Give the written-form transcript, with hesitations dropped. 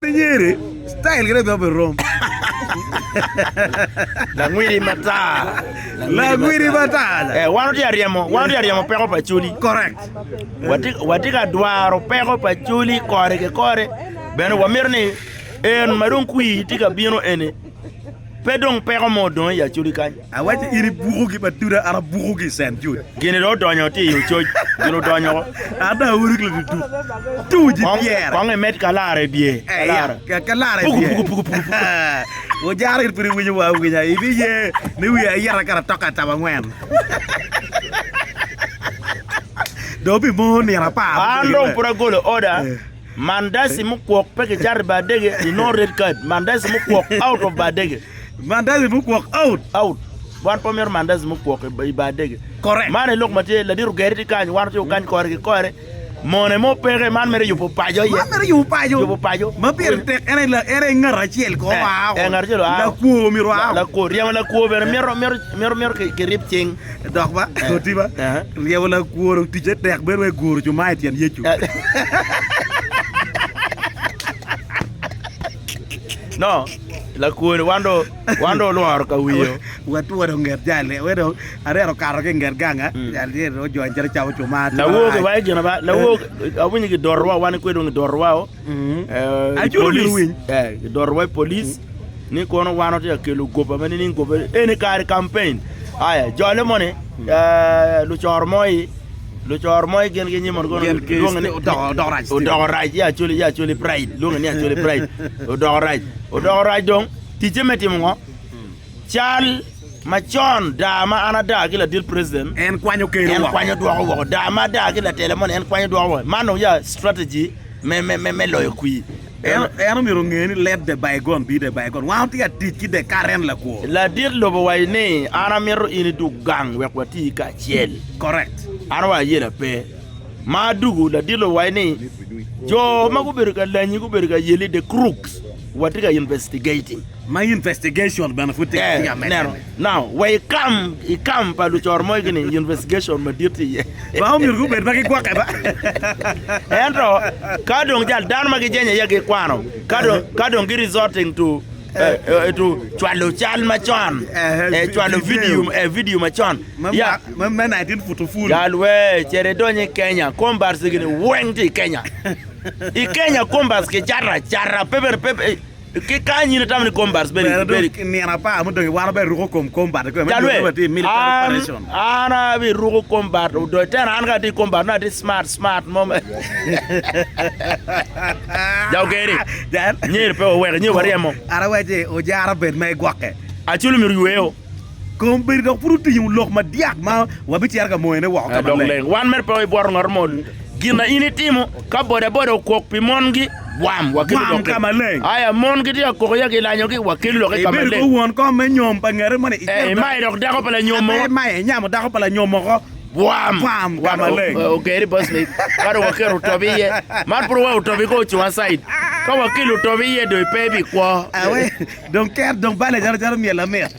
Nyere style gre be rom. La ngwiri mata. La gwiri batala. Wanu dia riemo pero pachuli. Correct. Watika dwaro pero pachuli kore. Beno wamirni en marun kui tika bino ene. Pedong pero modon ya chuli kan. Awati iri bugo ki batura ara bugo ki sen jud. Gene do donyo ti yo choj. Gene donyo. Ada uruk le du. Tu ji pierre. Konge met kalare bie. Kalare bie. Pugu. O jari piri winyo wa winya ibi ye ni wi ayara kara toka taba ngwen. Dobi mo ni rapa. Ando pura golo order. Mandasi mu kwok peke jar badege in no red card. Mandasi mu kwok out of badege. Mandasi mu kwok out. Wan premier mandasi mu kwok badege. Correct. Mane lok mate la diru gerti kan wan to kan kore. Mone mo pere man mere yupo pajo ye. Man mere yupo pajo. Ma per tek ere ngara chiel ko waaw. Ngara chiel waaw. La ko mi waaw. La ko riama la ko ber mer ke rip ting. Dok ba ko tiba. Riama la ko ro tije tek ber we gor ju may tien yechu. No, la kuone wando luar ka wiyo. Watu wado nger jale, wedo arero karo ke nger ganga, jale ro jo anjere chawo chuma. La wo ke wae jena ba, la wo awini ke dorwa wan ko do dorwa o. Police. Dorwa police. Ni kono wano te kelu gopa mani ni gopa eni kar campaign. Aya, jole mone lu chormoy gen nyimon gono doraj ya chuli pride lunga ni chuli pride doraj dong tijemeti mo chal machon dama ana da gila dil president en kwanyo do wo dama da gila telemon en kwanyo do wo mano ya strategy me loyo kui en mi rongeni let the bygone be the bygone wa ti atiki de karen la ko la dir lobo way ne ana mero ini du gang wekwati ka chiel correct ana wa yela pe ma dugu la dir lo way ne jo mago berga lanyi go berga yeli de crooks what are investigating my investigation benefit now why come pa lu chormo gini investigation ma dirti ye ba mi go ber bagi kwa ba ento kadong jal dan magi jenye yage kwano kadong gi resorting to chwalo chal machon chwalo video machon ya ma 19 photo full galwe chere donye Kenya kombars gini wengti Kenya I Kenya kombars ke charra pepe ke kanyi na tamni kombars beri ni na pa mo do wara be ruko combat ko me do military operation ana bi ruko combat do tan an ga di combat na di smart mom jaw geri dan nyir pe o wer nyi wari mo ara waje o jara be may gokke a chulu mi ruweo kom beri do pour ti lok ma diak ma wa bi tiar ga moyene wa ka ba le wan mer pe bor normal gina ini timo ka bode kok pi mongi wam wakilu lo kamale aya mongi dia ko ya gilanyo ki wakilu lo kamale ko won ko me nyom pa ngere mane mai dok da ko pala nyomo mai nyam da ko pala nyomo ko wam kamale okay boss me karo wakilu tobiye man pro wa tobi ko chwa side ka wakilu tobiye do pebi kwa ah ouais donc bale jar mi la mer